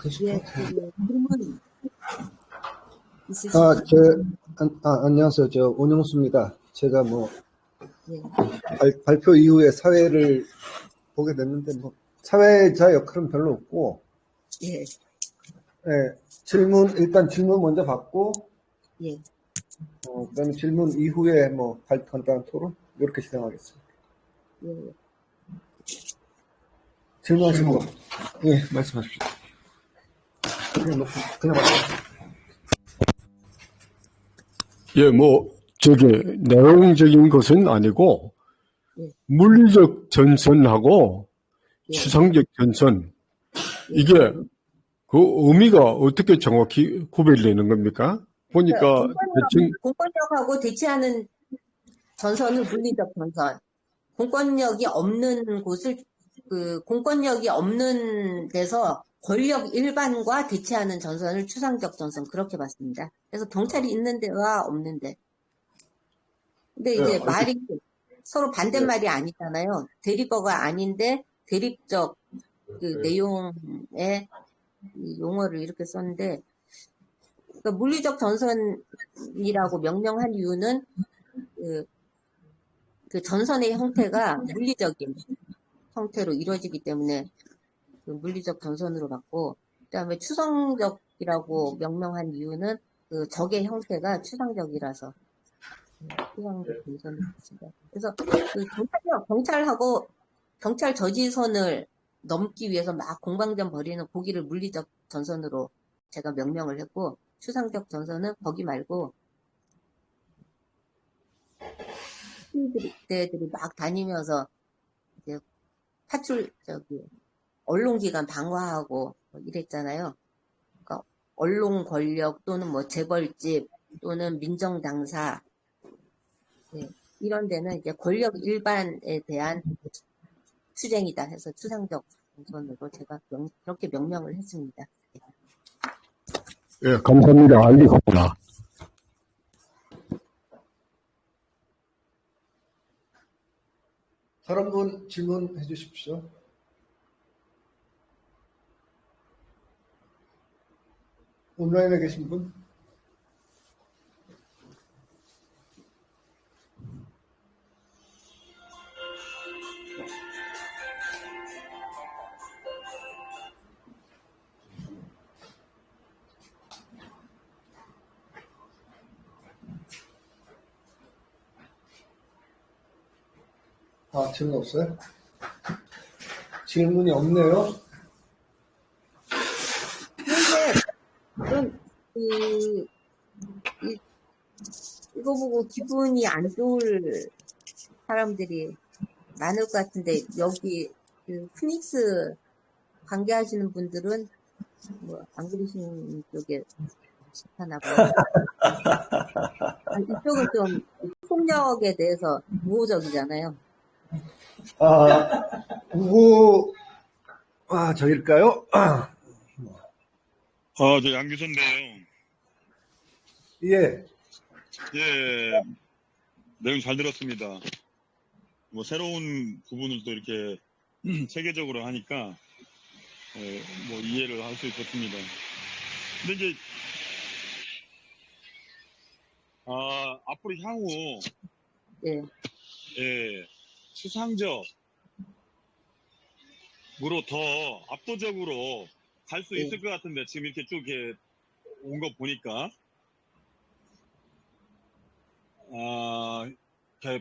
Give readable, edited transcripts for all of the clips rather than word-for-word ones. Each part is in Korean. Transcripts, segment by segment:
계실 것 예, 같아요. 질문 있으신가요? 안녕하세요. 저 온영수입니다. 제가 예, 발표 이후에 사회를 보게 됐는데, 사회자 역할은 별로 없고, 예, 예, 일단 질문 먼저 받고, 예, 그다음에 질문 이후에 간단한 토론, 이렇게 진행하겠습니다. 예. 질문하신 거, 예, 말씀하십시오. 그냥 말씀하십시오. 예, 내용적인 것은 아니고, 예. 물리적 전선하고 예. 추상적 전선, 예. 이게 그 의미가 어떻게 정확히 구별되는 겁니까? 보니까 대충, 공권력하고 대치하는 전선은 물리적 전선. 공권력이 없는 곳을, 공권력이 없는 데서 권력 일반과 대치하는 전선을 추상적 전선, 그렇게 봤습니다. 그래서 경찰이 있는 데와 없는 데. 근데 이제 말이 서로 반대말이 아니잖아요. 대립어가 아닌데 대립적 내용의 이 용어를 이렇게 썼는데, 그러니까 물리적 전선이라고 명명한 이유는 그 전선의 형태가 물리적인 형태로 이루어지기 때문에 그 물리적 전선으로 봤고, 그다음에 추상적이라고 명명한 이유는 그 적의 형태가 추상적이라서 추상적 전선을 봤습니다. 그래서 그 경찰하고 경찰 저지선을 넘기 위해서 막 공방전 벌이는 고기를 물리적 전선으로 제가 명명을 했고, 추상적 전선은 거기 말고 시위대들이 막 다니면서 이제 언론기관 방화하고 이랬잖아요. 그러니까 언론 권력 또는 재벌집 또는 민정당사, 네, 이런 데는 이제 권력 일반에 대한 투쟁이다 해서 추상적 전선으로 제가 그렇게 명명을 했습니다. 예, 감사합니다. 알겠습니다. 다른 분 질문해 주십시오. 온라인에 계신 분? 질문 없어요? 질문이 없네요. 그런데 이거 보고 기분이 안 좋을 사람들이 많을 것 같은데, 여기 피닉스 관계하시는 분들은 안 그러시는 쪽에 하나 봐요. 이쪽은 좀 폭력에 대해서 우호적이잖아요. 저일까요? 저 양규선인데요. 예. 예, 내용 잘 들었습니다. 새로운 부분을 또 이렇게 체계적으로 하니까, 이해를 할 수 있었습니다. 근데 이제, 앞으로 향후, 추상적으로 더 압도적으로 갈 수 있을 것 같은데, 지금 이렇게 쭉 온 거 보니까,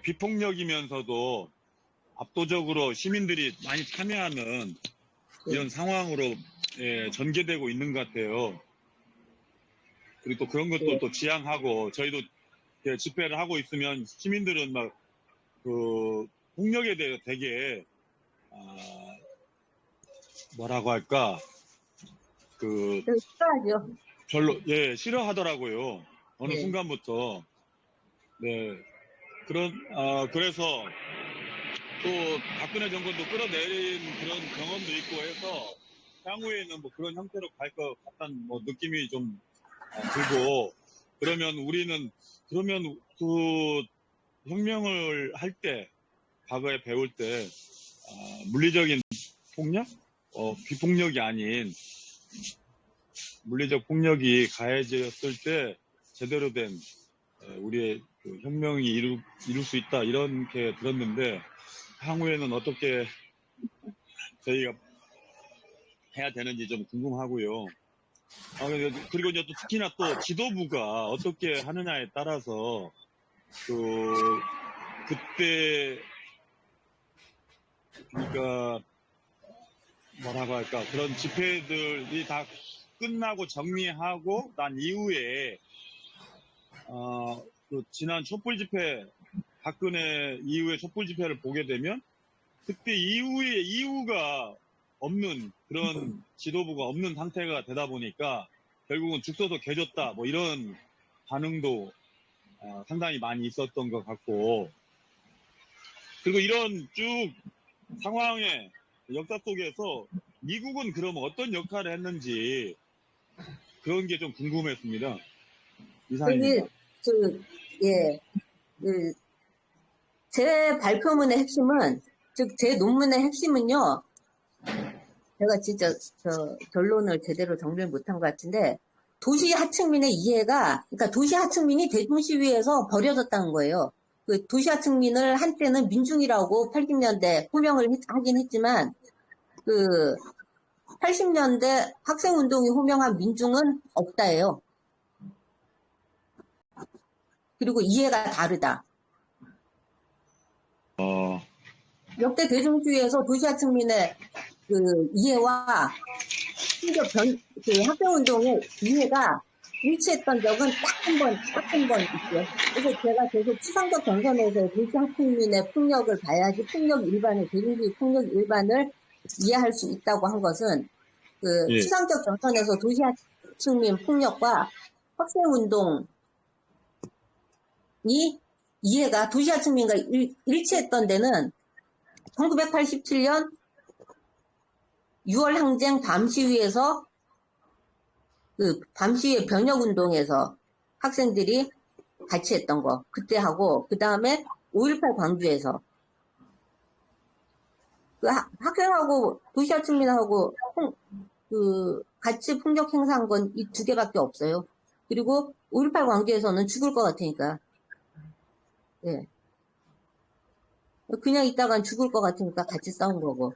비폭력이면서도 압도적으로 시민들이 많이 참여하는 이런 상황으로 전개되고 있는 것 같아요. 그리고 또 그런 것도 또 지향하고, 저희도 집회를 하고 있으면 시민들은 폭력에 대해서 되게 뭐라고 할까, 싫어하죠. 별로 싫어하더라고요. 어느 순간부터. 네. 그래서 또 박근혜 정권도 끌어내린 그런 경험도 있고 해서 향후에는 그런 형태로 갈 것 같다는 느낌이 좀 들고, 그러면 그 혁명을 할 때, 과거에 배울 때, 물리적인 폭력? 비폭력이 아닌 물리적 폭력이 가해졌을 때 제대로 된 우리의 그 혁명이 이룰 수 있다 이렇게 들었는데 향후에는 어떻게 저희가 해야 되는지 좀 궁금하고요. 그리고 이제 또 특히나 또 지도부가 어떻게 하느냐에 따라서 그때 그러니까 뭐라고 할까 그런 집회들이 다 끝나고 정리하고 난 이후에 그 지난 촛불 집회 박근혜 이후에 촛불 집회를 보게 되면 그때 이후에 이유가 없는 그런 지도부가 없는 상태가 되다 보니까 결국은 죽 서서 개졌다 뭐 이런 반응도 상당히 많이 있었던 것 같고 그리고 이런 쭉 상황의 역사 속에서 미국은 그럼 어떤 역할을 했는지 그런 게 좀 궁금했습니다. 이상입니다. 예, 제 발표문의 핵심은, 즉, 제 논문의 핵심은요, 제가 진짜 결론을 제대로 정리를 못한 것 같은데, 도시 하층민의 이해가, 그러니까 도시 하층민이 대중시위에서 버려졌다는 거예요. 그 도시 하층민을 한때는 민중이라고 80년대 호명을 하긴 했지만, 80년대 학생운동이 호명한 민중은 없다예요. 그리고 이해가 다르다. 역대 대중주의에서 도시하층민의 그 이해와 심지어 학생운동의 이해가 일치했던 적은 딱 한 번 있고요. 그래서 제가 계속 추상적 전선에서 도시하층민의 폭력을 봐야지 폭력 일반을, 대중주의 폭력 일반을 이해할 수 있다고 한 것은 예. 추상적 전선에서 도시하층민 폭력과 학생운동 이 이해가 도시하층민과 일치했던 데는 1987년 6월 항쟁 밤시위에서 밤시위 변혁운동에서 학생들이 같이 했던 거 그때 하고 그 다음에 5.18 광주에서 학생하고 도시하층민하고 같이 폭력 행사한 건 이 두 개밖에 없어요. 그리고 5.18 광주에서는 죽을 것 같으니까 예. 그냥 있다간 죽을 것 같으니까 같이 싸운 거고.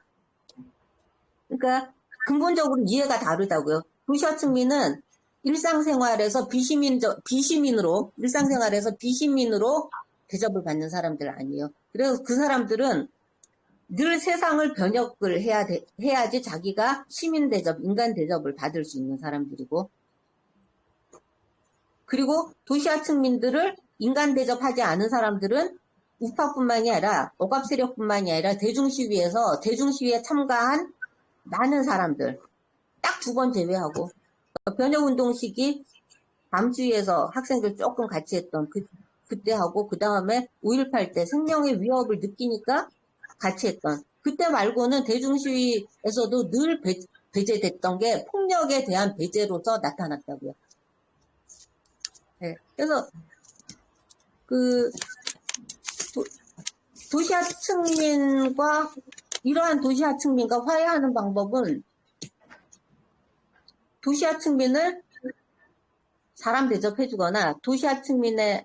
그러니까 근본적으로 이해가 다르다고요. 도시하층민은 일상생활에서 비시민으로 대접을 받는 사람들 아니에요. 그래서 그 사람들은 늘 세상을 변혁을 해야지 자기가 시민 대접, 인간 대접을 받을 수 있는 사람들이고, 그리고 도시하층민들을 인간 대접하지 않은 사람들은 우파뿐만이 아니라 억압 세력뿐만이 아니라 대중시위에 참가한 많은 사람들 딱 두 번 제외하고 변혁운동 시기 밤주위에서 학생들 조금 같이 했던 그때 하고 그 다음에 5.18 때 생명의 위협을 느끼니까 같이 했던 그때 말고는 대중시위에서도 늘 배제됐던 게 폭력에 대한 배제로서 나타났다고요. 네, 그래서 이러한 도시하층민과 화해하는 방법은 도시하층민을 사람 대접해주거나 도시하층민의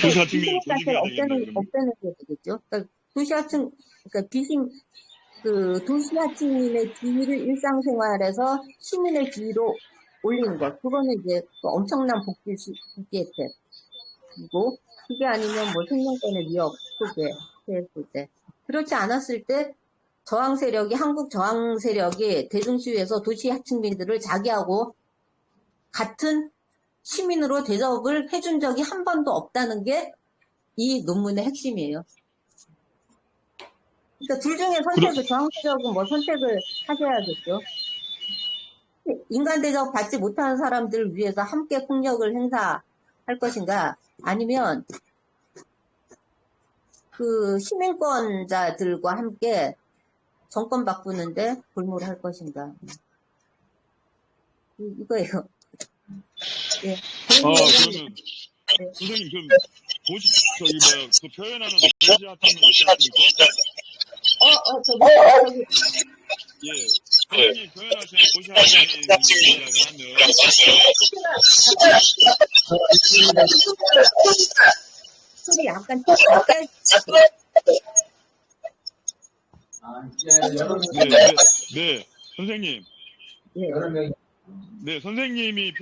도시하층민을 조직해야 없애는 게 되겠죠. 그러니까 도시하층민의 지위를 일상생활에서 시민의 지위로 올리는 것. 그거는 이제 엄청난 복지 혜택이고, 그게 아니면 뭐 생명권의 위협 속에 했을 때. 그렇지 않았을 때 한국 저항 세력이 대중시위에서 도시하층민들을 자기하고 같은 시민으로 대접을 해준 적이 한 번도 없다는 게 이 논문의 핵심이에요. 그러니까 둘 중에 저항 세력은 뭐 선택을 하셔야겠죠. 인간 대접 받지 못하는 사람들을 위해서 함께 폭력을 행사할 것인가, 아니면 시민권자들과 함께 정권 바꾸는데 골몰 할 것인가. 이거예요. 예. 그러면 선생님 좀 그 표현하는 도시하층민 있지 않습니까? 선생님 표현하시는 고시학생이라고 하는 소리 약간 작게 네, 선생님. 예. 네, 선생님이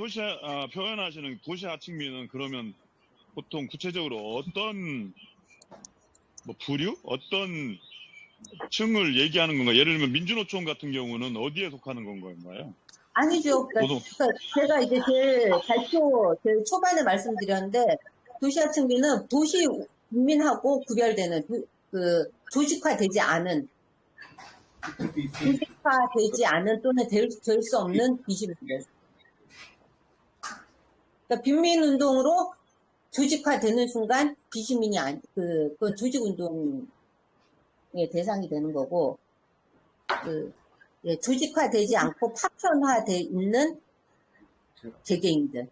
표현하시는 도시하층민은 그러면 보통 구체적으로 어떤 뭐 부류? 어떤 층을 얘기하는 건가요? 예를 들면 민주노총 같은 경우는 어디에 속하는 건가요? 아니죠. 그러니까 제가 이제 제일 초반에 말씀드렸는데, 도시하층민은 도시 국민하고 구별되는, 조직화되지 않은 또는 될 수 없는 비시민들. 그러니까 빈민운동으로 조직화되는 순간 비시민이 그 조직운동의 대상이 되는 거고, 조직화되지 않고 파편화돼 있는 개개인들.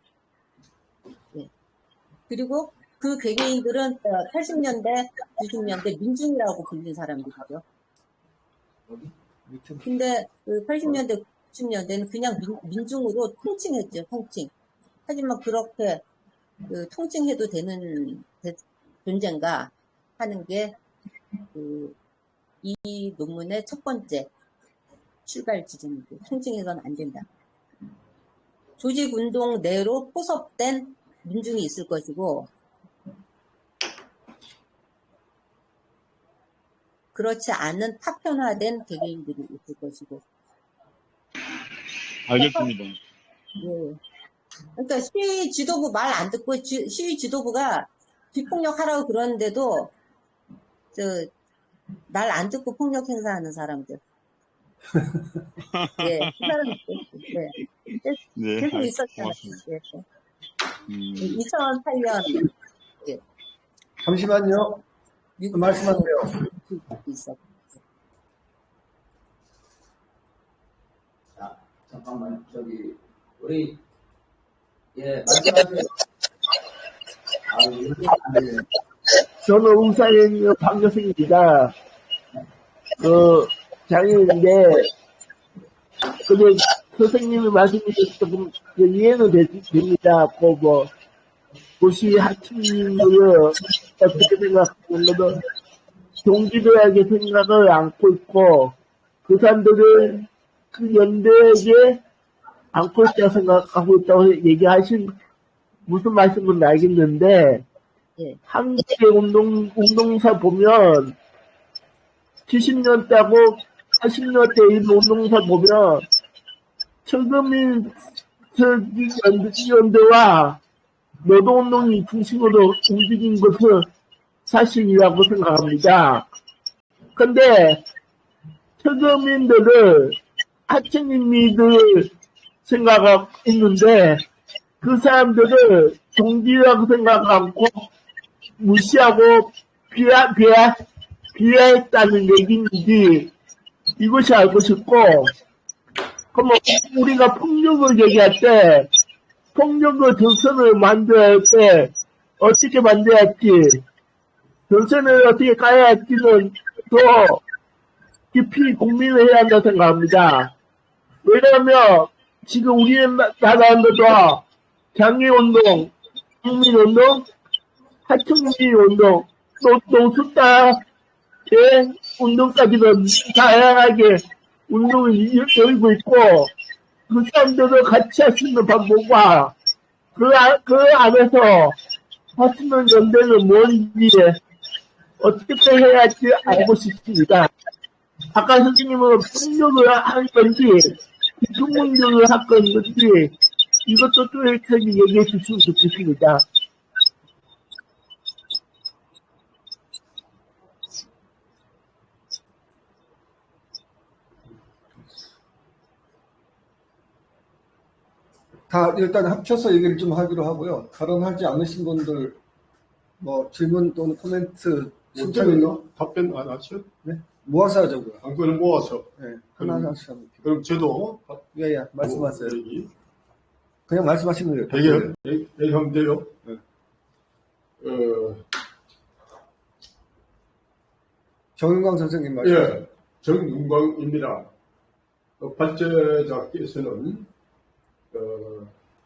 예. 그리고 그 개개인들은 80년대, 90년대 민중이라고 불린 사람들이죠. 근데 80년대, 90년대는 그냥 민중으로 통칭했죠, 통칭. 하지만 그렇게 통칭해도 되는 존재인가 하는 게 이 논문의 첫 번째 출발 지점이고, 통칭해서는 안 된다. 조직운동 내로 포섭된 민중이 있을 것이고, 그렇지 않은 파편화된 개개인들이 있을 것이고. 알겠습니다. 예. 그러니까 시위 지도부 말 안 듣고 시위 지도부가 비폭력 하라고 그러는데도 말 안 듣고 폭력 행사하는 사람들. 예, 그 사람들. 네, 계속 있었잖아요. 예. 2008년 예. 잠시만요. 미국 말씀하세요. 있었고. 자, 잠깐만, 우리, 말씀하세요. 저는 울산에 있는 박여승입니다. 장애인인데, 근데 선생님이 말씀이 조금 이해는 됩니다. 도시 하층민들은 어떻게 생각하는 동지들에게 생각을 안고 있고, 그 사람들은 그 연대에게 안고 있다고 생각하고 있다고 얘기하신 무슨 말씀은 알겠는데, 예. 한국의 운동사 보면 70년대하고 80년대 운동사 보면 철거민 연대와 노동운동이 중심으로 움직인 것은 사실이라고 생각합니다. 근데 철거민들을 하층민들 생각하고 있는데 그 사람들을 동지라고 생각 않고 무시하고 비하했다는 얘기인지 이것이 알고 싶고, 그럼 우리가 폭력을 얘기할 때 폭력의 전선을 만들어야 할 때 어떻게 만들어야 할지, 전선을 어떻게 가야 할지는 더 깊이 고민을 해야 한다고 생각합니다. 왜냐하면 지금 우리나라도 장애운동, 국민운동, 하층민운동, 또 노숙자의 운동까지는 다양하게 운동을 열고 있고, 그 사람들을 같이 할 수 있는 방법과 그 안에서 할 수 있는 연대는 뭔지 어떻게 해야 할지 알고 싶습니다. 아까 선생님은 폭력을 한 건지 비폭력을 한 건지 이것도 또렷하게 얘기해 주시면 좋겠습니다. 다 일단 합쳐서 얘기를 좀 하기로 하고요. 발언하지 않으신 분들 질문 또는 코멘트 신청이나 답변 안 하죠? 네? 모아서 하자고요. 안건을 모아서. 네, 하나씩 하면. 그럼 저도 예, 말씀하세요. 그냥 말씀하시면 돼요. 얘기하면 돼요. 네. 정윤광 선생님 말씀. 예, 정윤광입니다. 발제자께서는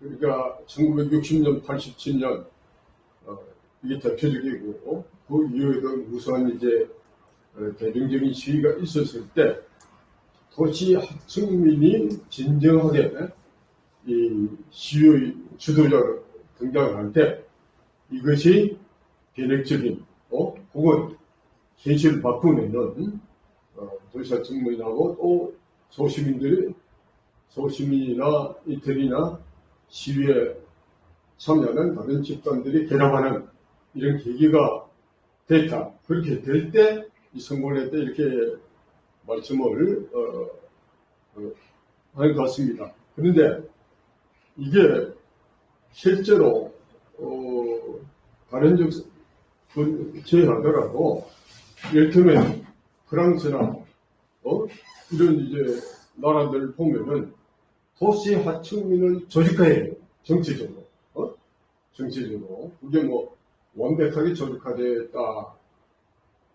우리가 1960년, 87년 이게 대표적이고 그 이후에도 무수한 이제 대중적인 시위가 있었을 때 도시 하층민이 진정하게 이 시위의 주도자로 등장할 때 이것이 변혁적인 혹은 현실을 바꾸는 도시 하층민하고 또 소시민이나 이태리나 시위에 참여하는 다른 집단들이 결합하는 이런 계기가 됐다. 그렇게 될 때 이 선거를 때 이렇게 말씀을 하는 것 같습니다. 그런데 이게 실제로 가련적 제하더라도 이를테면 프랑스나 이런 이제 나라들 보면은 도시 하층민을 조직화해요. 정치적으로. 정치적으로. 그게 뭐 완벽하게 조직화됐다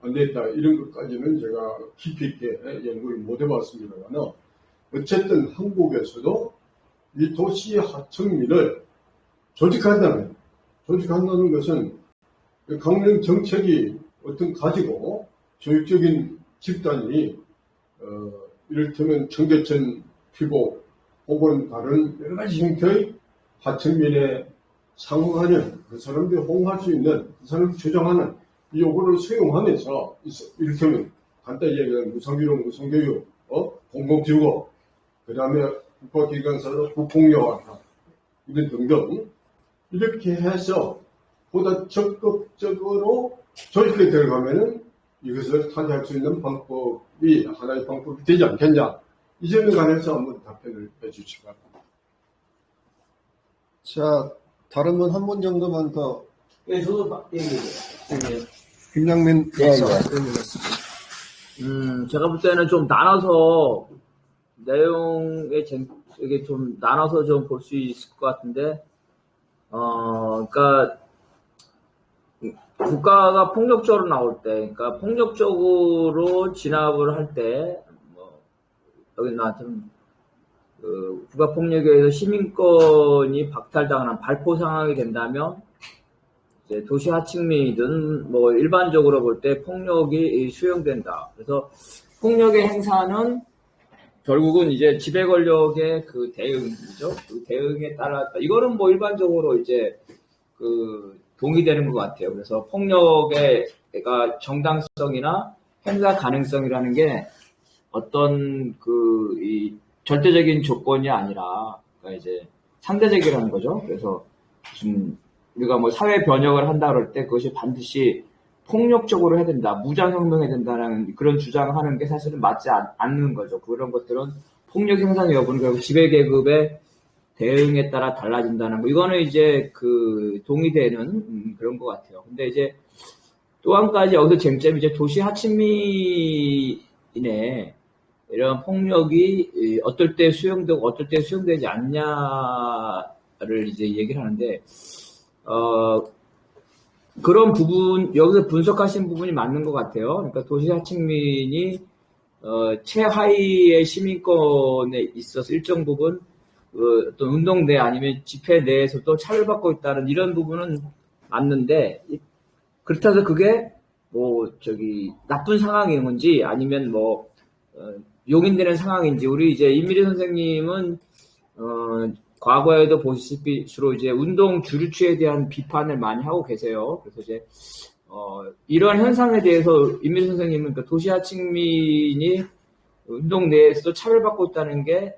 안 됐다 이런 것까지는 제가 깊이 있게 연구를 못 해봤습니다만 어쨌든 한국에서도 이 도시 하층민을 조직한다는 것은 강령 정책이 어떤 가지고 조직적인 집단이 이를테면 청계천 피고 혹은 다른 여러 가지 형태의 하층민에 상응하는 그 사람들이 호응할 수 있는 그 사람들이 주장하는 이 요구를 수용하면서 이를테면 간단히 얘기하면 무상교육, 공공지구, 그 다음에 국가기관사로 국공여화 이런 등등 이렇게 해서 보다 적극적으로 조직에 들어가면은 이것을 타개할 수 있는 방법이 하나의 방법이 되지 않겠냐. 이 점에 관해서 한번 답변을 해주시기 바랍니다. 자, 다른 분 한 분 정도만 더. 예, 저도 얘기해요. 김양민 예, 박사. 제가 볼 때는 좀 나눠서 내용에 이게 좀 나눠서 좀 볼 수 있을 것 같은데, 그러니까 국가가 폭력적으로 나올 때, 그러니까 폭력적으로 진압을 할 때, 뭐 여기 나한테는 국가 폭력에 의해서 시민권이 박탈당하는 발포 상황이 된다면. 이제 도시 하층민이든 뭐 일반적으로 볼 때 폭력이 수용된다. 그래서 폭력의 행사는 결국은 이제 지배 권력의 그 대응이죠. 그 대응에 따라 이거는 뭐 일반적으로 이제 그 동의되는 것 같아요. 그래서 폭력의 정당성이나 행사 가능성이라는 게 어떤 그 이 절대적인 조건이 아니라 그러니까 이제 상대적이라는 거죠. 그래서 좀 우리가 뭐 사회 변혁을 한다 그럴 때 그것이 반드시 폭력적으로 해야 된다, 무장혁명해야 된다는 그런 주장하는 게 사실은 맞지 않는 거죠. 그런 것들은 폭력 행사 여부는 결국 지배계급의 대응에 따라 달라진다는 거. 이거는 이제 그 동의되는 그런 것 같아요. 근데 이제 또 한 가지 여기서 쟁점이 이제 도시 하층민의 이런 폭력이 어떨 때 수용되고 어떨 때 수용되지 않냐를 이제 얘기를 하는데, 그런 부분, 여기서 분석하신 부분이 맞는 것 같아요. 그러니까 도시 하층민이, 최하위의 시민권에 있어서 일정 부분, 어떤 운동 내 아니면 집회 내에서도 차별받고 있다는 이런 부분은 맞는데, 그렇다고 해서 그게, 나쁜 상황인지 아니면 용인되는 상황인지, 우리 이제 임미리 선생님은, 과거에도 보시다시피 주로 이제 운동 주류추에 대한 비판을 많이 하고 계세요. 그래서 이제 이러한 현상에 대해서 임미리 선생님은 그러니까 도시 하층민이 운동 내에서도 차별받고 있다는 게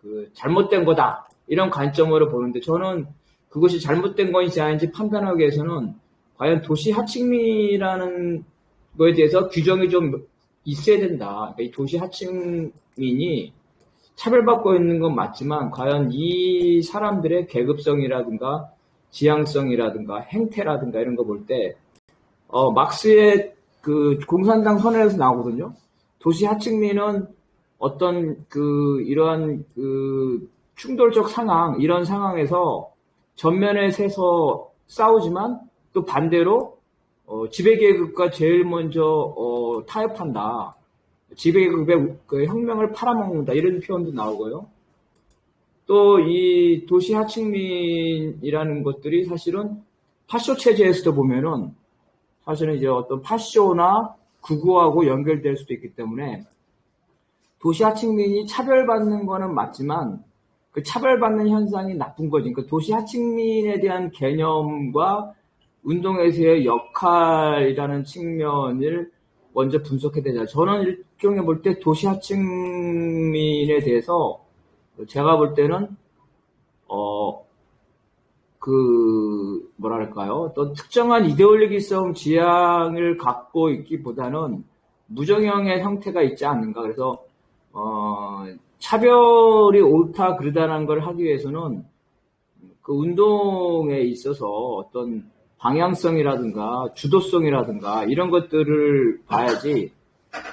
그 잘못된 거다 이런 관점으로 보는데, 저는 그것이 잘못된 건지 아닌지 판단하기 위해서는 과연 도시 하층민이라는 거에 대해서 규정이 좀 있어야 된다. 그러니까 이 도시 하층민이 차별받고 있는 건 맞지만 과연 이 사람들의 계급성이라든가 지향성이라든가 행태라든가 이런 거 볼 때 막스의 그 공산당 선언에서 나오거든요. 도시 하층민은 어떤 이러한 충돌적 상황, 이런 상황에서 전면에 서서 싸우지만 또 반대로 지배계급과 제일 먼저 타협한다. 지배급의 그 혁명을 팔아먹는다 이런 표현도 나오고요. 또 이 도시 하층민이라는 것들이 사실은 파쇼 체제에서도 보면은 사실은 이제 어떤 파쇼나 극우하고 연결될 수도 있기 때문에 도시 하층민이 차별받는 거는 맞지만 그 차별받는 현상이 나쁜 거지. 그러니까 도시 하층민에 대한 개념과 운동에서의 역할이라는 측면을 먼저 분석해야 되잖아요. 저는 일종의 볼 때 도시 하층민에 대해서 제가 볼 때는 뭐랄까요? 어떤 특정한 이데올로기성 지향을 갖고 있기보다는 무정형의 형태가 있지 않는가. 그래서 차별이 옳다 그러다는 걸 하기 위해서는 그 운동에 있어서 어떤 방향성이라든가 주도성이라든가 이런 것들을 봐야지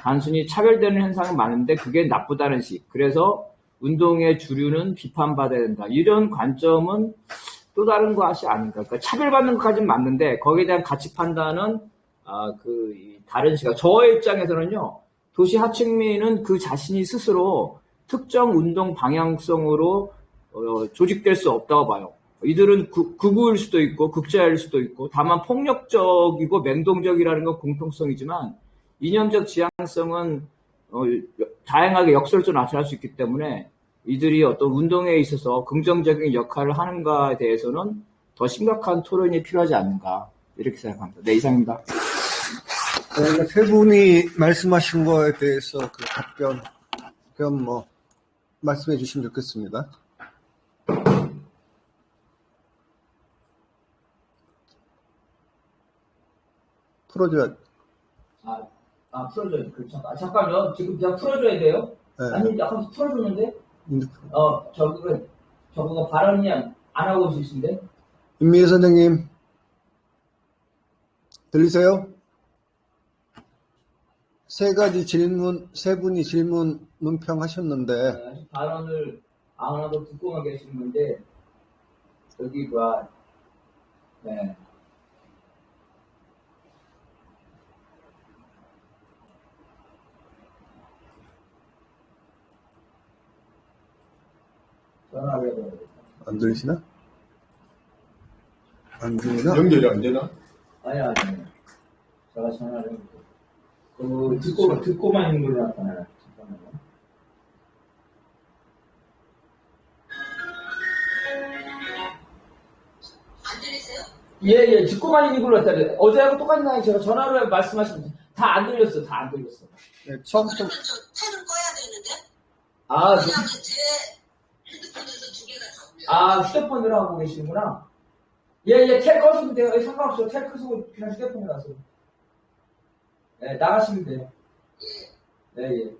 단순히 차별되는 현상은 많은데 그게 나쁘다는 식. 그래서 운동의 주류는 비판받아야 된다. 이런 관점은 또 다른 것이 아닌가. 그러니까 차별받는 것까지는 맞는데 거기에 대한 가치 판단은 다른 시각. 저의 입장에서는요. 도시 하층민은 그 자신이 스스로 특정 운동 방향성으로 조직될 수 없다고 봐요. 이들은 극우일 수도 있고 극자일 수도 있고 다만 폭력적이고 맹동적이라는 건 공통성이지만 이념적 지향성은 다양하게 역설적으로 나타날 수 있기 때문에 이들이 어떤 운동에 있어서 긍정적인 역할을 하는가에 대해서는 더 심각한 토론이 필요하지 않는가 이렇게 생각합니다. 네, 이상입니다. 네, 세 분이 말씀하신 거에 대해서 그 답변 그럼 말씀해 주시면 좋겠습니다. 풀어줘야. 풀어줘야 돼. 그렇죠. 잠깐요. 지금 그냥 풀어줘야 돼요? 네. 아니, 아까 풀어줬는데? 저거가 발언이 안 하고 있으신데? 임미애 선생님, 들리세요? 세 분이 질문 논평하셨는데, 발언을 안 하고 듣고만 계시는데, 네. 전화를 해봐야 돼. 안 들리시나? 안 들리나? 연결이 안 되나? 아니. 제가 전화를 해볼게요. 듣고만 있는 걸로 나타나요. 잠깐만요. 안 들리세요? 예, 듣고만 있는 걸로 나타나요. 어제하고 똑같은 날 제가 전화로 말씀하시면 다 안 들렸어. 네, 처음부터. 펜은 꺼야 되는데? 왜냐면 제 핸드폰에서 두 개가 다 울려요. 휴대폰으로 하고 계시는구나. 예, 텔 꺼시면 돼요. 상관없어요. 텔 끄시고 그냥 휴대폰으로 하세요. 네, 나가시면 돼요. 예.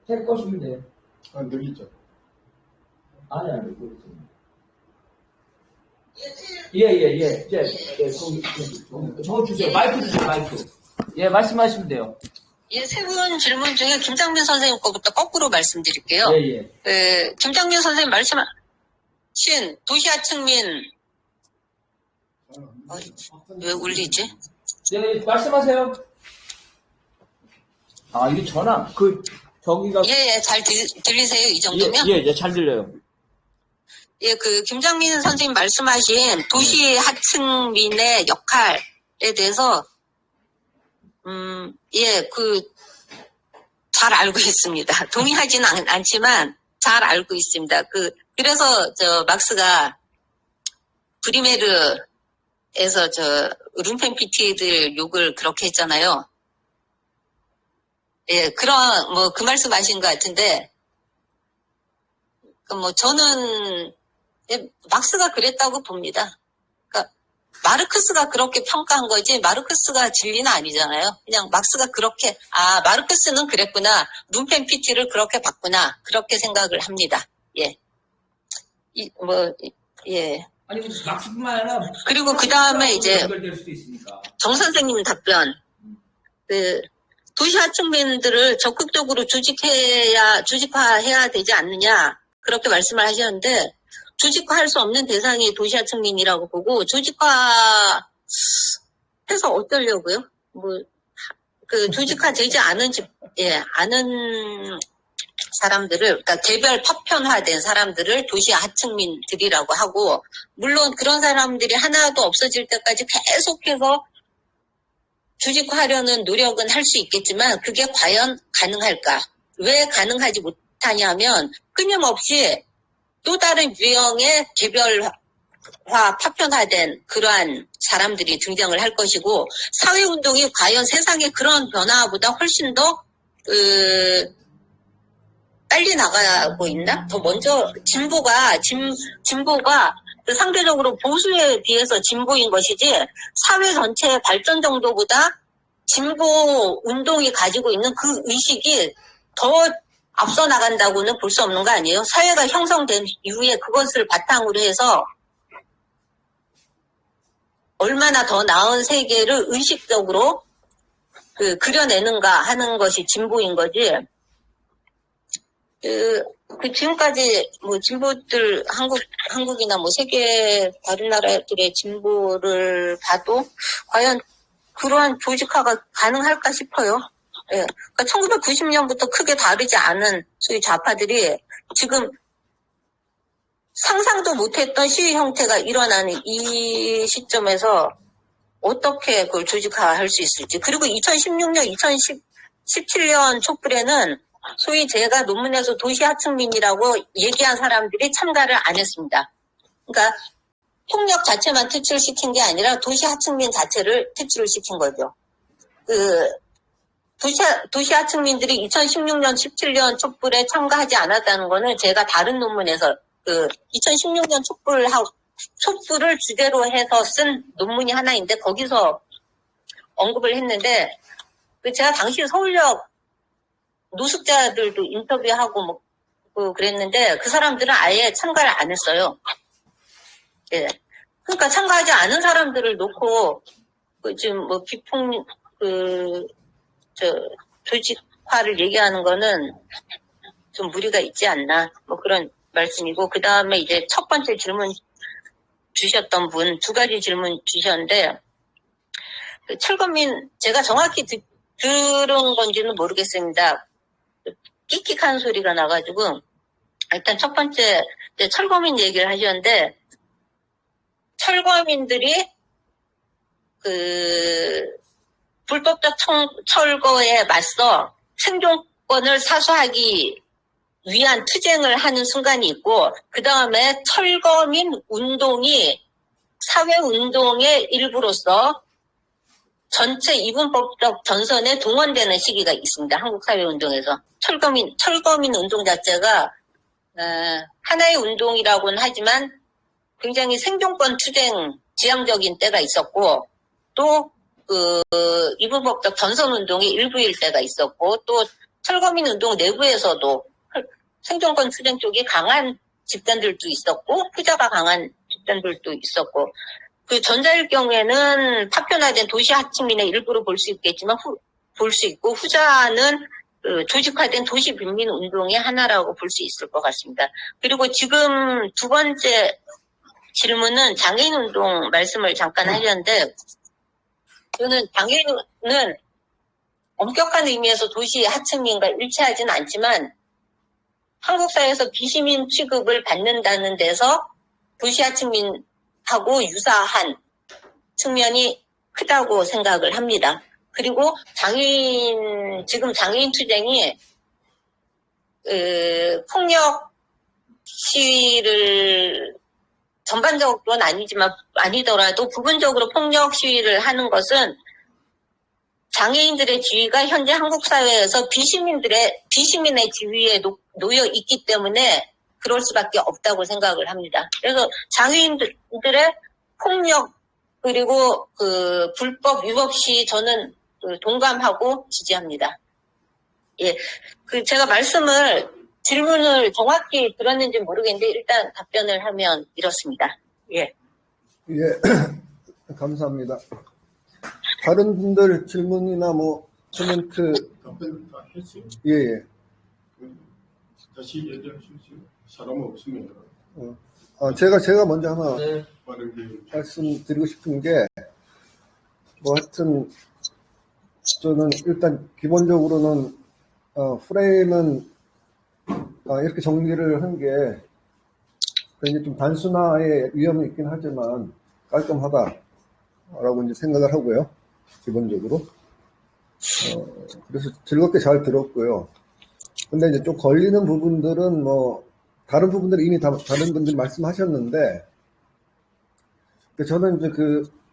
텔 꺼시면 돼요. 안 들리죠? 아니, 모르겠습니다. 예. 저거 주세요. 마이크 주세요, 마이크. 예, 말씀하시면 돼요. 예, 세 분 질문 중에 김장민 선생님 거부터 거꾸로 말씀드릴게요. 예. 김장민 선생님 말씀하신 도시하층민, 왜 울리지? 예, 말씀하세요. 이게 전화, 저기가. 예, 잘 들리세요? 이 정도면? 예, 잘 들려요. 예, 김장민 선생님 말씀하신 도시하층민의 역할에 대해서, 잘 알고 있습니다. 동의하지는 않지만 잘 알고 있습니다. 그래서 막스가 브리메르에서 룸펜피티들 욕을 그렇게 했잖아요. 예, 그 말씀 하신 것 같은데, 저는, 막스가 그랬다고 봅니다. 그러니까, 마르크스가 그렇게 평가한 거지, 마르크스가 진리는 아니잖아요. 그냥 막스가 그렇게, 마르크스는 그랬구나, 룸펜피티를 그렇게 봤구나, 그렇게 생각을 합니다. 예. 아니, 막스뿐만 아니라. 그리고 그 다음에 이제, 연결될 수도 있으니까. 정 선생님 답변. 도시 하층민들을 적극적으로 조직화해야 되지 않느냐, 그렇게 말씀을 하셨는데, 조직화할 수 없는 대상이 도시 하층민이라고 보고, 조직화해서 어떠려고요? 조직화 되지 않은 않은 사람들을, 그러니까 개별 파편화된 사람들을 도시 하층민들이라고 하고, 물론 그런 사람들이 하나도 없어질 때까지 계속해서 조직화하려는 노력은 할 수 있겠지만, 그게 과연 가능할까? 왜 가능하지 못하냐면, 끊임없이 또 다른 유형의 개별화, 파편화된 그러한 사람들이 등장을 할 것이고, 사회운동이 과연 세상의 그런 변화보다 훨씬 더, 빨리 나가고 있나? 더 먼저 진보가 상대적으로 보수에 비해서 진보인 것이지, 사회 전체의 발전 정도보다 진보 운동이 가지고 있는 그 의식이 더 앞서 나간다고는 볼 수 없는 거 아니에요? 사회가 형성된 이후에 그것을 바탕으로 해서 얼마나 더 나은 세계를 의식적으로 그려내는가 하는 것이 진보인 거지. 지금까지 진보들 한국이나 세계 다른 나라들의 진보를 봐도 과연 그러한 조직화가 가능할까 싶어요. 예. 그러니까 1990년부터 크게 다르지 않은 소위 좌파들이 지금 상상도 못했던 시위 형태가 일어나는 이 시점에서 어떻게 그걸 조직화할 수 있을지. 그리고 2016년, 2017년 촛불에는 소위 제가 논문에서 도시 하층민이라고 얘기한 사람들이 참가를 안 했습니다. 그러니까 폭력 자체만 퇴출시킨 게 아니라 도시 하층민 자체를 퇴출을 시킨 거죠. 도시 하층민들이 2016년, 17년 촛불에 참가하지 않았다는 거는 제가 다른 논문에서 2016년 촛불을 주제로 해서 쓴 논문이 하나인데 거기서 언급을 했는데, 제가 당시 서울역 노숙자들도 인터뷰하고 그랬는데 그 사람들은 아예 참가를 안 했어요. 예. 그러니까 참가하지 않은 사람들을 놓고 지금 조직화를 얘기하는 거는 좀 무리가 있지 않나, 그런 말씀이고, 그 다음에 이제 첫 번째 질문 주셨던 분, 두 가지 질문 주셨는데, 철거민, 제가 정확히 들은 건지는 모르겠습니다. 끽끽한 소리가 나가지고, 일단 첫 번째, 철거민 얘기를 하셨는데, 철거민들이, 불법적 철거에 맞서 생존권을 사수하기 위한 투쟁을 하는 순간이 있고, 그 다음에 철거민 운동이 사회운동의 일부로서 전체 이분법적 전선에 동원되는 시기가 있습니다. 한국 사회운동에서. 철거민 운동 자체가, 하나의 운동이라고는 하지만 굉장히 생존권 투쟁 지향적인 때가 있었고, 또, 이분법적 전선 운동이 일부일 때가 있었고, 또 철거민 운동 내부에서도 생존권 투쟁 쪽이 강한 집단들도 있었고, 후자가 강한 집단들도 있었고, 전자일 경우에는 파편화된 도시 하층민의 일부로 볼 수 있겠지만, 볼 수 있고, 후자는 조직화된 도시 빈민 운동의 하나라고 볼 수 있을 것 같습니다. 그리고 지금 두 번째 질문은 장애인 운동 말씀을 잠깐 하셨는데, 저는 장애인은 엄격한 의미에서 도시 하층민과 일치하지는 않지만, 한국 사회에서 비시민 취급을 받는다는 데서 도시 하층민하고 유사한 측면이 크다고 생각을 합니다. 그리고 지금 장애인 투쟁이, 폭력 시위를 전반적으로는 아니더라도 부분적으로 폭력 시위를 하는 것은 장애인들의 지위가 현재 한국 사회에서 비시민의 지위에 놓여 있기 때문에 그럴 수밖에 없다고 생각을 합니다. 그래서 장애인들의 폭력 그리고 불법 위법 시 저는 동감하고 지지합니다. 예, 제가 질문을 정확히 들었는지 모르겠는데 일단 답변을 하면 이렇습니다. 예. 예, 감사합니다. 다른 분들 질문이나 코멘트. 답변 다 했어요? 예. 다시 얘기해 주십시오. 사람 없으면. 제가 먼저 하나 빠르게. 말씀드리고 싶은 게, 하여튼, 저는 일단 기본적으로는 프레임은 이렇게 정리를 한 게 굉장히 좀 단순화의 위험이 있긴 하지만 깔끔하다라고 이제 생각을 하고요. 기본적으로. 그래서 즐겁게 잘 들었고요. 근데 이제 좀 걸리는 부분들은 다른 부분들은 이미 다른 분들이 말씀하셨는데, 저는 이제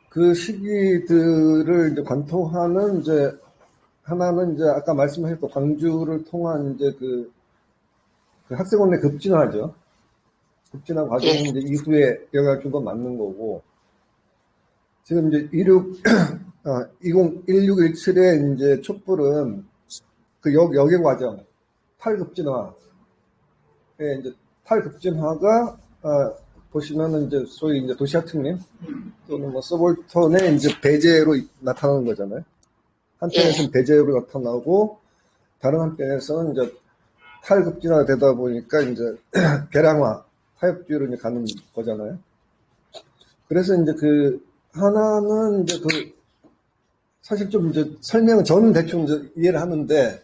그 시기들을 이제 관통하는 하나는 이제 아까 말씀하셨던 광주를 통한 이제 그 학생원의 급진화죠. 급진화 과정이 이제 이후에 영향을 준 건 맞는 거고, 지금 이제 2016-17의 이제 촛불은 그 역의 과정, 탈급진화에 이제 탈급진화가 보시면은 이제 소위 이제 도시화 특림 또는 서볼턴의 이제 배제로 나타나는 거잖아요. 한편에서는 배제로 나타나고 다른 한편에서는 이제 탈급진화가 되다 보니까 이제 개량화, 타협주의로 이제 가는 거잖아요. 그래서 이제 하나는 이제 사실 좀 이제 설명은 저는 대충 이제 이해를 하는데,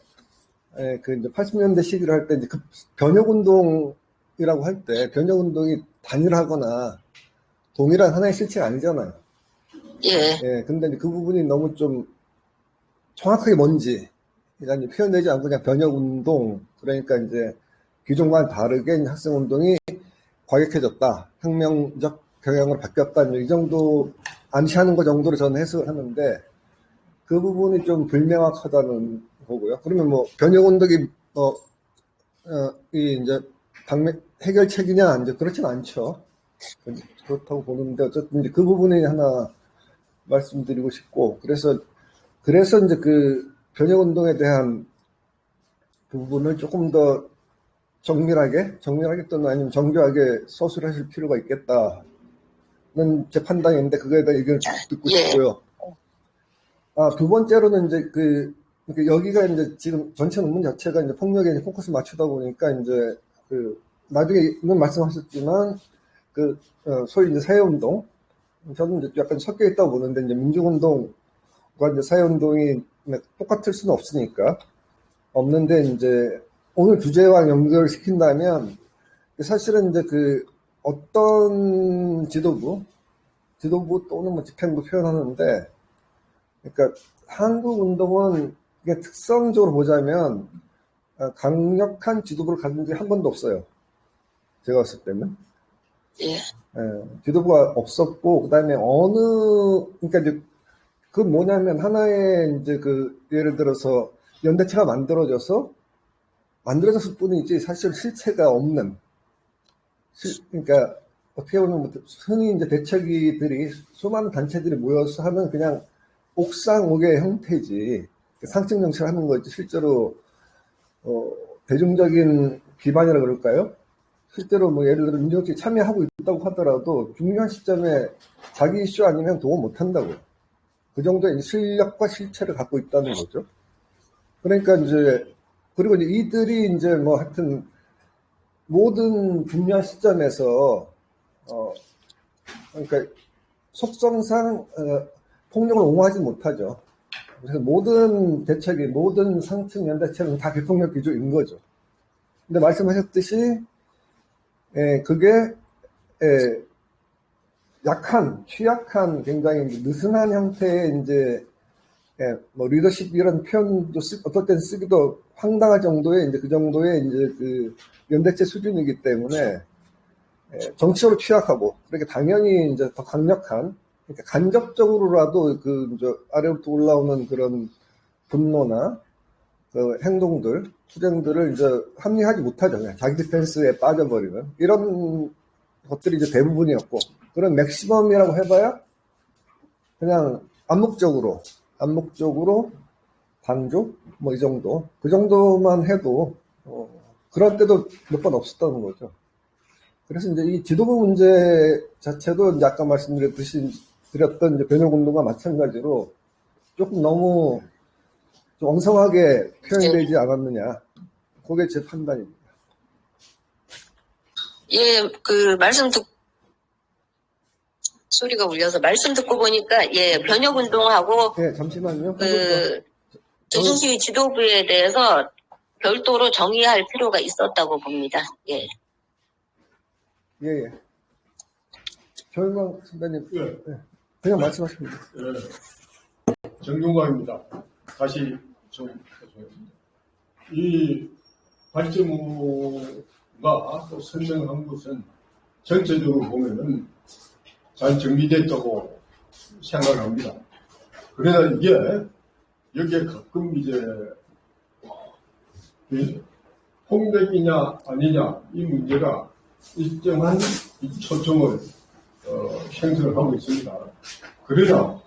이제 80년대 시기를 할 때 이제 변혁운동이라고 할 때 변혁운동이 단일하거나 동일한 하나의 실체가 아니잖아요. 근데 이제 그 부분이 너무 좀 정확하게 뭔지, 그러니까 표현되지 않고 그냥 변혁운동, 그러니까 이제 기존과는 다르게 학생운동이 과격해졌다, 혁명적 경향으로 바뀌었다, 이 정도 암시하는 것 정도로 저는 해석을 하는데, 그 부분이 좀 불명확하다는 거고요. 그러면 변혁운동이 이제 해결책이냐, 이제 그렇진 않죠. 그렇다고 보는데, 어쨌든 이제 그 부분이 하나 말씀드리고 싶고, 그래서 이제 변혁운동에 대한 부분을 조금 더 정밀하게 또는 아니면 정교하게 서술하실 필요가 있겠다는 제 판단인데, 그거에 대한 의견을 듣고 싶고요. 두 번째로는 이제 여기가 이제 지금 전체 논문 자체가 이제 폭력에 이제 포커스 맞추다 보니까 이제 나중에는 말씀하셨지만 소위 이제 사회운동, 저는 이제 약간 섞여 있다고 보는데, 이제 민주운동과 이제 사회운동이 똑같을 수는 없는데, 이제 오늘 주제와 연결시킨다면 사실은 이제 어떤 지도부 또는 집행부 표현하는데, 그러니까 한국 운동은 특성적으로 보자면 강력한 지도부를 가진 적이 한 번도 없어요. 제가 봤을 때는. 지도부가 없었고, 그다음에 그러니까 이제 뭐냐면 하나의 이제 예를 들어서 연대체가 만들어졌을 뿐이지 사실 실체가 없는. 그러니까 어떻게 보면 흔히 이제 대책위들이 수많은 단체들이 모여서 하는 그냥 옥상옥의 형태지, 상층 정치를 하는 거지, 실제로 대중적인 기반이라 그럴까요? 실제로 예를 들어 민주정치에 참여하고 있다고 하더라도 중요한 시점에 자기 이슈 아니면 동원 못 한다고요. 그 정도의 실력과 실체를 갖고 있다는 거죠. 그러니까 그리고 이들이 이제 하여튼 모든 중요한 시점에서 그러니까 속성상 폭력을 옹호하지 못하죠. 그래서 모든 대책이, 모든 상층 연대책은 다 비폭력 기조인 거죠. 근데 말씀하셨듯이, 그게, 취약한, 굉장히 느슨한 형태의 이제, 리더십 이런 표현도 어떨 땐 쓰기도 황당할 정도의 이제 그 정도의 이제 연대체 수준이기 때문에, 정치적으로 취약하고, 그렇게 당연히 이제 더 강력한, 그러니까 간접적으로라도 아래부터 올라오는 그런 분노나 행동들, 투쟁들을 이제 합리화하지 못하죠. 그냥 자기 디펜스에 빠져버리는 이런 것들이 이제 대부분이었고, 그런 맥시멈이라고 해봐야 그냥 암묵적으로 단조 이 정도, 그 정도만 해도 그럴 때도 몇 번 없었다는 거죠. 그래서 이제 이 지도부 문제 자체도 이제 아까 말씀드렸던 이제 변혁운동과 마찬가지로 조금 너무 좀 엉성하게 표현되지 않았느냐. 그게 제 판단입니다. 소리가 울려서 말씀 듣고 보니까, 변혁운동하고, 잠시만요. 대중시위 지도부에 대해서 별도로 정의할 필요가 있었다고 봅니다. 예. 예, 예. 조영광 선배님, 예, 예, 그냥 말씀하십니다. 예. 정용광입니다. 다시 좀 해주겠습니다. 이 발제무가 또 설명한 것은 전체적으로 보면은 잘 정리됐다고 생각합니다. 그러나 이게 여기에 가끔 이제 이 폭력이냐 아니냐 이 문제가 일정한 이 초점을 형성을 하고 있습니다. 그러나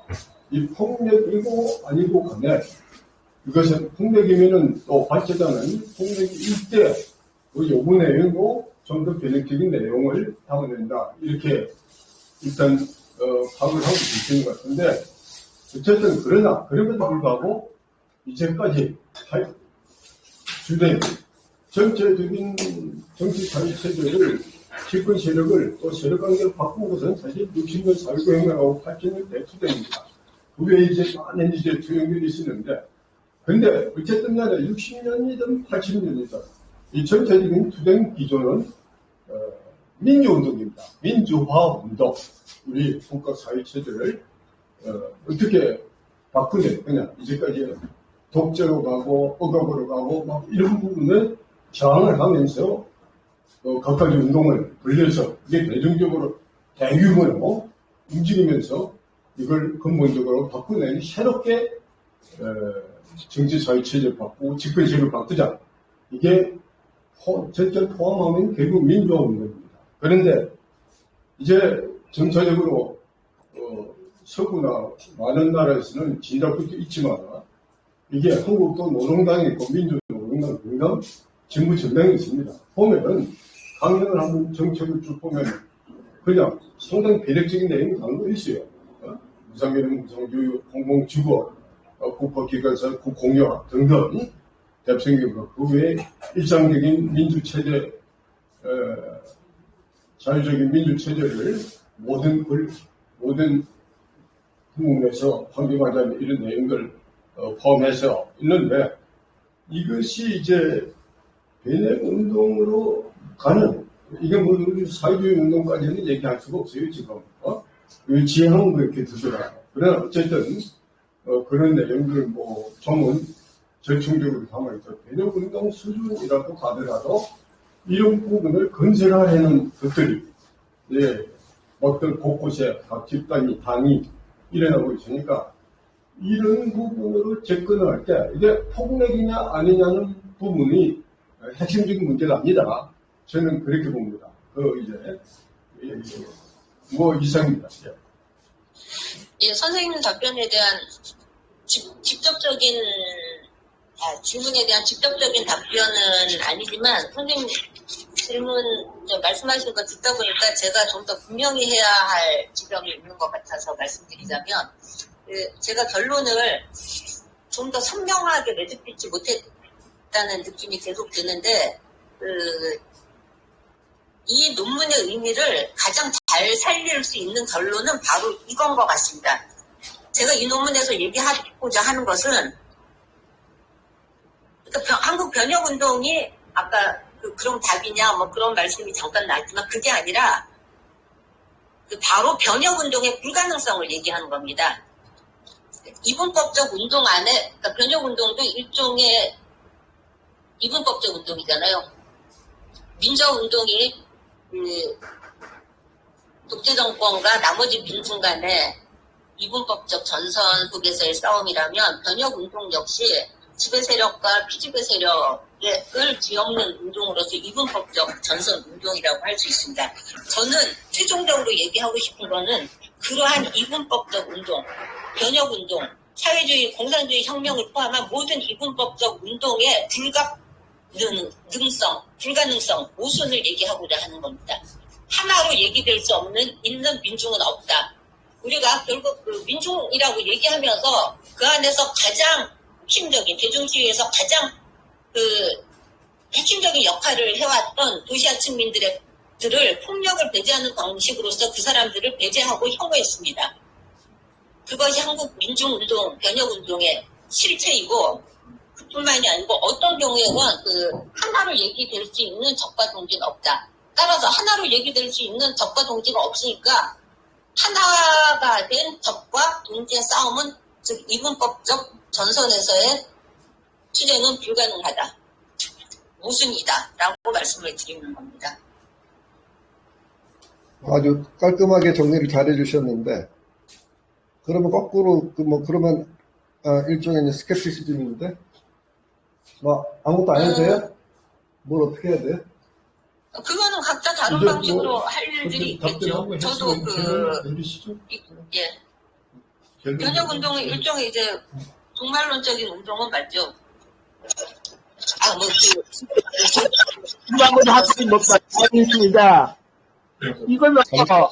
이 폭력이고 아니고 간에 이것은 폭력이면은 또 발제자는 폭력이 일대 그 요구 내용이고 좀 더 변형적인 내용을 담아낸다 이렇게 일단 파악을 하고 있는 것 같은데 어쨌든 그러나 그럼에도 불구하고 이제까지 주된 전체적인 정치 사회 체제를 집권 세력을 또 세력 관계를 바꾼 것은 사실 60년 4.19 혁명하고 80년 대투쟁입니다. 그게 이제 많은 이제 투영들이 있었는데 근데 어쨌든 간에 60년이든 80년이든 이 전체적인 투쟁 기조는 민주운동입니다. 민주화운동. 우리 국가 사회 체제를 어떻게 바꾸냐. 그냥 이제까지 독재로 가고 억압으로 가고 막 이런 부분을 저항을 하면서 각가지 운동을 벌려서 이게 대중적으로 대규모로 움직이면서 이걸 근본적으로 바꾸는 새롭게 정치 사회 체제를 바꾸고 집권세를 바꾸자. 이게 전체 포함하면 결국 민주화 운동입니다. 그런데 이제 전체적으로 서구나 많은 나라에서는 진작부터 있지만 이게 한국도 노동당이 있고 민주노동당, 공당, 진보 전당이 있습니다. 보면은 강연을 하는 정책을 쭉 보면 그냥 상당히 배력적인 내용이 다른 거 있어요. 무상교육, 무상교육, 공공주거, 국가기관사, 국공유학 등등 대표적인 그 외에 일상적인 민주체제, 자유적인 민주체제를 모든 부분에서 환경하자는 이런 내용들 포함해서 있는데 이것이 이제 변혁운동으로 가는 이게 뭐 사회주의 운동까지는 얘기할 수가 없어요 지금 지향은 그렇게 되더라고요. 그러나 어쨌든 그런 내용들 뭐 좀은 절충적으로 담아있죠. 변혁운동 수준이라도 가더라도 이런 부분을 건설하려는 것들이 어떤 곳곳에 각 집단이 당이 일어나고 있으니까 이런 부분으로 접근을 할 때 이게 폭력이냐 아니냐는 부분이 핵심적인 문제가 아니다. 저는 그렇게 봅니다. 뭐 이상입니다. 예, 선생님 답변에 대한 직접적인 질문에 대한 직접적인 답변은 아니지만 선생님 질문 말씀하신 거 듣다 보니까 제가 좀 더 분명히 해야 할 지점이 있는 것 같아서 말씀드리자면 제가 결론을 좀 더 선명하게 매듭짓지 못했다는 느낌이 계속 드는데 이 논문의 의미를 가장 잘 살릴 수 있는 결론은 바로 이건 것 같습니다. 제가 이 논문에서 얘기하고자 하는 것은 그러니까 한국 변혁운동이 아까 그럼 답이냐 뭐 그런 말씀이 잠깐 나왔지만 그게 아니라 바로 변혁운동의 불가능성을 얘기하는 겁니다. 이분법적 운동 안에 그러니까 변혁운동도 일종의 이분법적 운동이잖아요. 민주운동이 독재정권과 나머지 민중 간의 이분법적 전선 속에서의 싸움이라면 변혁운동 역시 지배 세력과 피지배 세력을 뒤엎는 운동으로서 이분법적 전선 운동이라고 할 수 있습니다. 저는 최종적으로 얘기하고 싶은 거는 그러한 이분법적 운동, 변혁운동, 사회주의, 공산주의 혁명을 포함한 모든 이분법적 운동의 불가능성, 모순을 얘기하고자 하는 겁니다. 하나로 얘기될 수 있는 민중은 없다. 우리가 결국 민중이라고 얘기하면서 그 안에서 가장 핵심적인, 대중주의에서 가장 핵심적인 역할을 해왔던 도시아층민들을 폭력을 배제하는 방식으로서 그 사람들을 배제하고 혐오했습니다. 그것이 한국 민중운동, 변혁운동의 실체이고 그뿐만이 아니고 어떤 경우에는 그 하나로 얘기될 수 있는 적과 동지는 없다. 따라서 하나로 얘기될 수 있는 적과 동지가 없으니까 하나가 된 적과 동지의 싸움은 즉 이분법적 전선에서의 투쟁은 불가능하다. 모순이다라고 말씀을 드리는 겁니다. 아주 깔끔하게 정리를 잘 해주셨는데, 그러면 거꾸로, 그러면, 일종의 이제 스캡티시즘인데, 아무것도 안 해도 돼요? 뭘 어떻게 해야 돼요? 그거는 각자 다른 이제 방식으로 할 일들이 있겠죠. 저도 예. 변혁 운동은 일종의 이제 종말론적인 운동은 맞죠. 이방으로 학생이 못 받겠습니다. 이거는, 잠깐,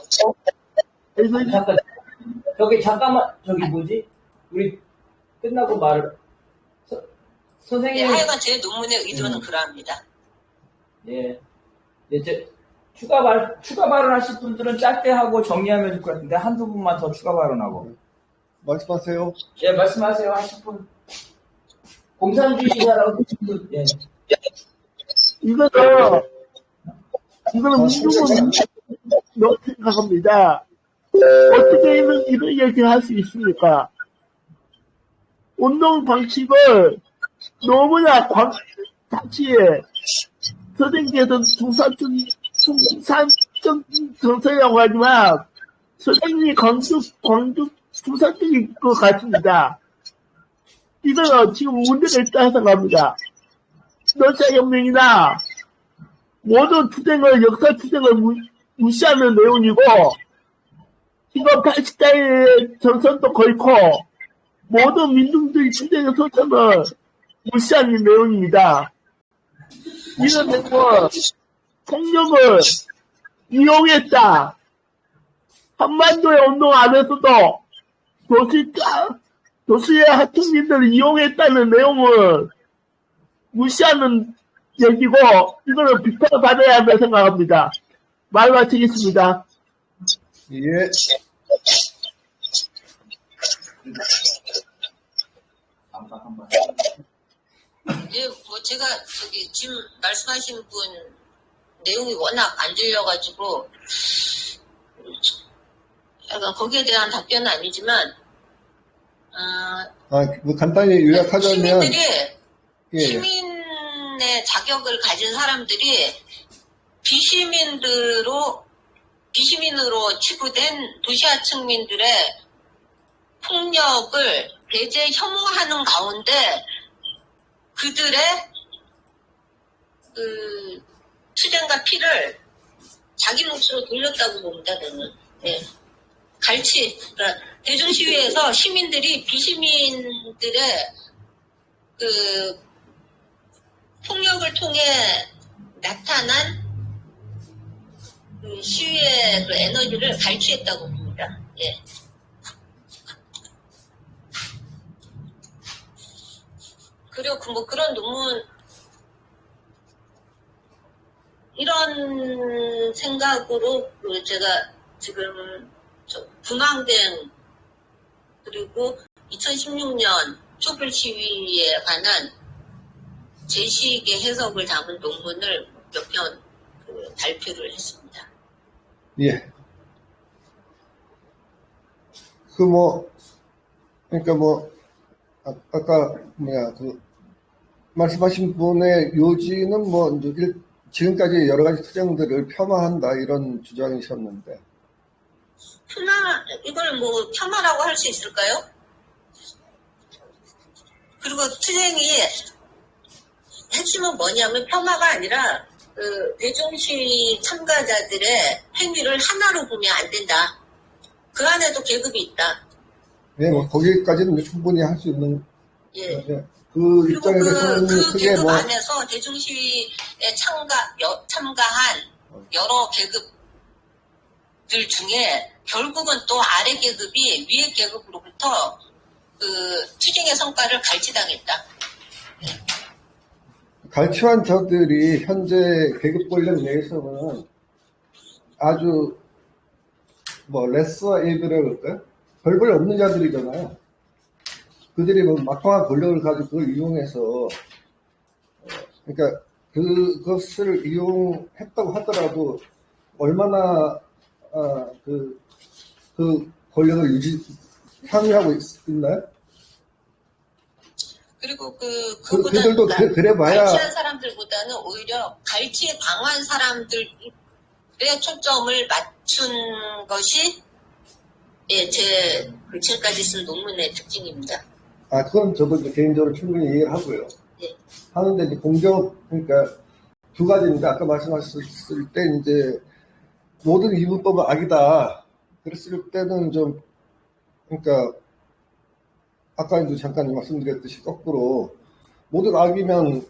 잠깐만, 뭐지? 우리 끝나고 말을, 예, 선생님. 하여간 제 논문의 의도는 그러합니다. 예. 이제, 추가 발언하실 분들은 짧게 하고 정리하면 될 것 같은데, 한두 분만 더 추가 발언하고. 말씀하세요. 예, 말씀하세요, 하실 분. 공산주의자라고 하신 분, 예. 이거는 운동은 너 생각합니다. 어떻게 이런 얘기를 할 수 있습니까? 운동 방식을 너무나 당시에 선생님께서 중산적 정서라고 하지만 선생님이 광주 중산적인 것 같습니다. 이거는 지금 문제가 있다고 생각합니다. 러시아혁명이나 모든 투쟁을, 역사 투쟁을 무시하는 내용이고, 지금 팔레스타인의 전선도 걸고, 모든 민중들이 투쟁의 소천을 무시하는 내용입니다. 이런 내용은 폭력을 이용했다. 한반도의 운동 안에서도 도시의 하층민들을 이용했다는 내용을 무시하는 얘기고, 이거는 비판을 받아야 한다고 생각합니다. 말 마치겠습니다. 예. 예, 제가 지금 말씀하신 분 내용이 워낙 안 들려가지고 약간 거기에 대한 답변은 아니지만 간단히 요약하자면, 시민의 자격을 가진 사람들이 비시민으로 치부된 도시하층민들의 폭력을 배제 혐오하는 가운데 그들의 투쟁과 피를 자기 몫으로 돌렸다고 봅니다. 저는. 예. 그러니까 대중시위에서 시민들이 비시민들의 폭력을 통해 나타난 시위의 에너지를 갈취했다고 봅니다. 예. 그리고 그런 논문, 이런 생각으로 제가 지금 분황된, 그리고 2016년 촛불 시위에 관한 제식의 해석을 담은 논문을 몇 편 발표를 했습니다. 예. 아까, 말씀하신 분의 요지는 지금까지 여러 가지 투쟁들을 폄하한다, 이런 주장이셨는데. 이걸 폄하라고 할 수 있을까요? 그리고 투쟁이 핵심은 뭐냐면 폄하가 아니라 대중시위 참가자들의 행위를 하나로 보면 안 된다. 그 안에도 계급이 있다. 네, 거기까지는 충분히 할 수 있는. 예. 그 그리고 입장에서는 그 계급 안에서 대중시위에 참가한 여러 계급들 중에 결국은 또 아래 계급이 위에 계급으로부터 투쟁의 성과를 갈취당했다. 갈취한 저들이 현재 계급 권력 내에서는 아주 레서 에이드라고 그럴까요? 별 볼 없는 자들이잖아요. 그들이 뭐 막강한 권력을 가지고 그걸 이용해서 그러니까 그것을 이용했다고 하더라도 얼마나 그 권력을 향유하고 있나요? 그리고 그들도 그래봐야 갈취한 사람들보다는 오히려 갈취에 강한 사람들의 초점을 맞춘 것이 예, 제 지금까지 쓴 논문의 특징입니다. 그건 저도 이제 개인적으로 충분히 이해를 하고요. 예. 하는데 이제 그러니까 두 가지인데 아까 말씀하셨을 때 이제 모든 이분법은 악이다. 그랬을 때는 좀 그러니까 아까도 잠깐 말씀드렸듯이 거꾸로 모든 악이면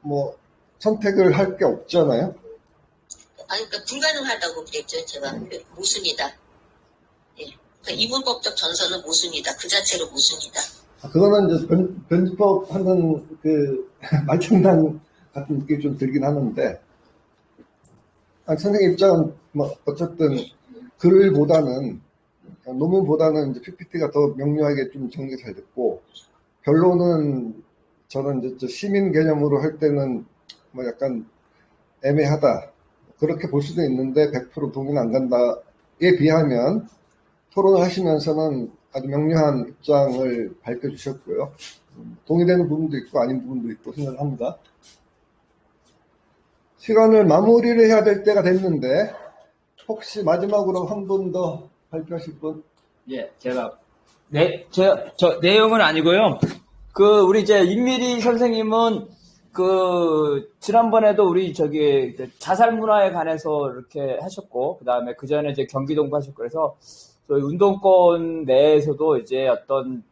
뭐 선택을 할 게 없잖아요. 아니, 그러니까 불가능하다고 그랬죠. 제가 모순이다. 예. 그러니까 이분법적 전선은 모순이다. 그 자체로 모순이다. 그거는 이제 변주법 하는 그 말장난 같은 느낌이 좀 들긴 하는데, 선생님 입장은 뭐 어쨌든 글보다는 논문보다는 이제 PPT가 더 명료하게 좀 정리가 잘 됐고, 결론은 저는 이제 시민 개념으로 할 때는 뭐 약간 애매하다. 그렇게 볼 수도 있는데 100% 동의는 안 간다에 비하면 토론을 하시면서는 아주 명료한 입장을 밝혀주셨고요. 동의되는 부분도 있고 아닌 부분도 있고 생각을 합니다. 시간을 마무리를 해야 될 때가 됐는데 혹시 마지막으로 한 분 더 발표하실 분? 예, 저 내용은 아니고요. 우리 이제 임미리 선생님은 지난번에도 우리 자살 문화에 관해서 이렇게 하셨고, 그 다음에 그 전에 이제 경기동부 하셨고, 그래서 저희 운동권 내에서도 이제 어떤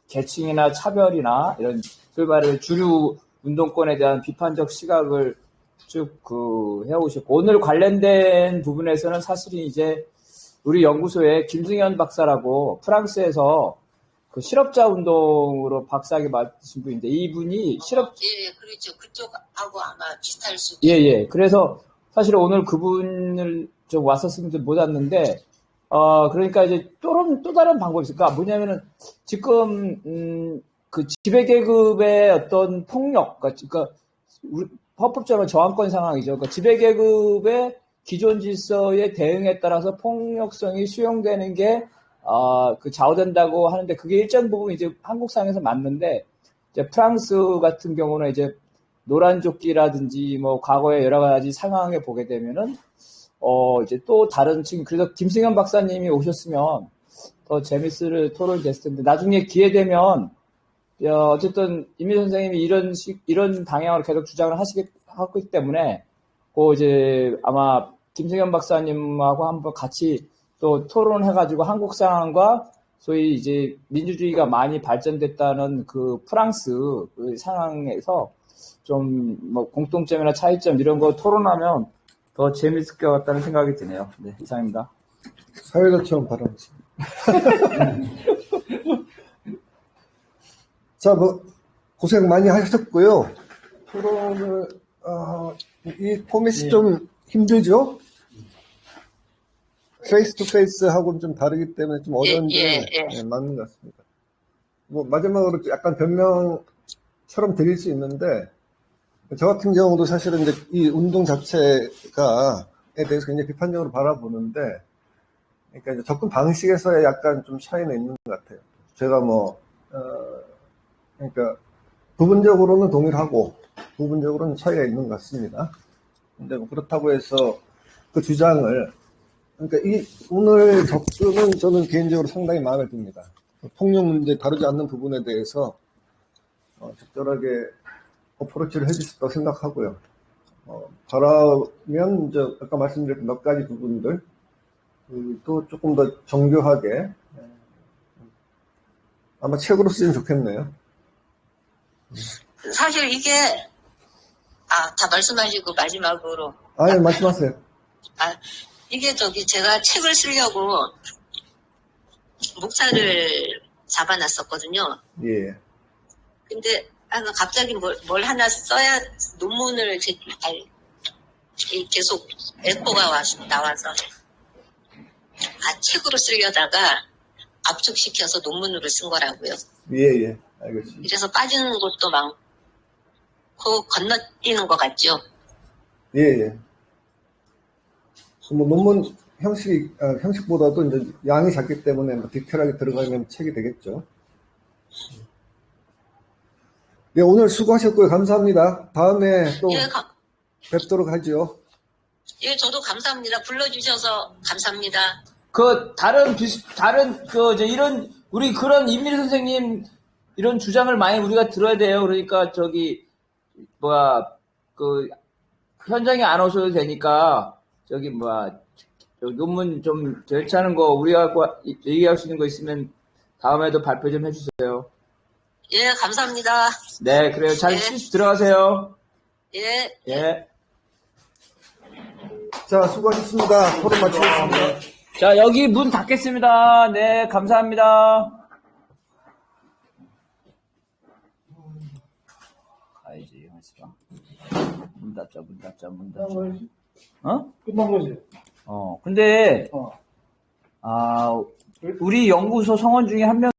계층이나 차별이나 이런 소위 말해 주류 운동권에 대한 비판적 시각을 쭉 해오셨고, 오늘 관련된 부분에서는 사실은 이제 우리 연구소에 김승현 박사라고 프랑스에서 실업자 운동으로 박사학위 맡으신 분인데, 이분이 예, 그렇죠. 그쪽하고 아마 비슷할 수도. 예. 그래서 사실 오늘 그분을 좀 왔었으면 못 왔는데, 그러니까 이제 또 다른 방법이 있어요. 그러니까 뭐냐면은 지금, 지배계급의 어떤 폭력, 그러니까 헌법적으로 저항권 상황이죠. 그러니까 지배계급의 기존 질서에 대응에 따라서 폭력성이 수용되는 게 좌우된다고 하는데, 그게 일정 부분 이제 한국 상에서 맞는데, 이제 프랑스 같은 경우는 이제 노란조끼라든지 뭐 과거의 여러 가지 상황에 보게 되면은, 이제 또 다른 층, 그래서 김승현 박사님이 오셨으면 더 재밌을 토론이 됐을 텐데, 나중에 기회 되면, 어쨌든 임미 선생님이 이런 방향으로 계속 주장을 하기 때문에, 이제 아마 김승현 박사님하고 한번 같이 또 토론해가지고 한국 상황과 소위 이제 민주주의가 많이 발전됐다는 그 프랑스 그 상황에서 좀 뭐 공통점이나 차이점 이런 거 토론하면 더 재밌을 것 같다는 생각이 드네요. 네, 이상입니다. 사회자처럼 발언했습니다. 자, 뭐 고생 많이 하셨고요. 토론을 이 포맷이 좀 힘들죠? 페이스 투 페이스하고는 좀 다르기 때문에 좀 어려운데 네, 맞는 것 같습니다. 뭐 마지막으로 약간 변명처럼 드릴 수 있는데, 저 같은 경우도 사실은 이제 이 운동 자체에 대해서 굉장히 비판적으로 바라보는데, 그러니까 이제 접근 방식에서의 약간 좀 차이는 있는 것 같아요. 제가 그러니까 부분적으로는 동의를 하고 부분적으로는 차이가 있는 것 같습니다. 근데 뭐 그렇다고 해서 그 주장을, 그러니까 오늘 접근은 저는 개인적으로 상당히 마음에 듭니다. 폭력 문제 다루지 않는 부분에 대해서 적절하게 어프로치를 해줄 수 있다고 생각하고요. 바라면 이제 아까 말씀드렸던 몇 가지 부분들 또 조금 더 정교하게 아마 책으로 쓰면 좋겠네요. 사실 이게 다 말씀하시고 마지막으로 예, 말씀하세요. 이게 제가 책을 쓰려고 목차를 잡아놨었거든요. 예. 근데 갑자기 뭘 하나 써야 논문을 계속 에코가 나와서 책으로 쓰려다가 압축시켜서 논문으로 쓴 거라고요. 예. 알겠습니다. 이래서 빠지는 곳도 많고 건너뛰는 것 같죠. 예, 예. 뭐 논문 형식보다도 이제 양이 작기 때문에 뭐 디테일하게 들어가면 책이 되겠죠. 네, 오늘 수고하셨고요. 감사합니다. 다음에 또 예, 뵙도록 하죠. 예, 저도 감사합니다. 불러주셔서 감사합니다. 우리 그런 임미리 선생님 이런 주장을 많이 우리가 들어야 돼요. 그러니까 현장에 안 오셔도 되니까 논문 좀 괜찮은 거 우리가 얘기할 수 있는 거 있으면 다음에도 발표 좀 해주세요. 예, 감사합니다. 네, 그래요. 잘 예. 들어가세요. 예. 예. 자, 수고하셨습니다. 토론 마치겠습니다. 자, 여기 문 닫겠습니다. 네, 감사합니다. 가야지, 하시봐. 문 닫자. 어? 끝난 거지. 근데, 우리 연구소 성원 중에 한 명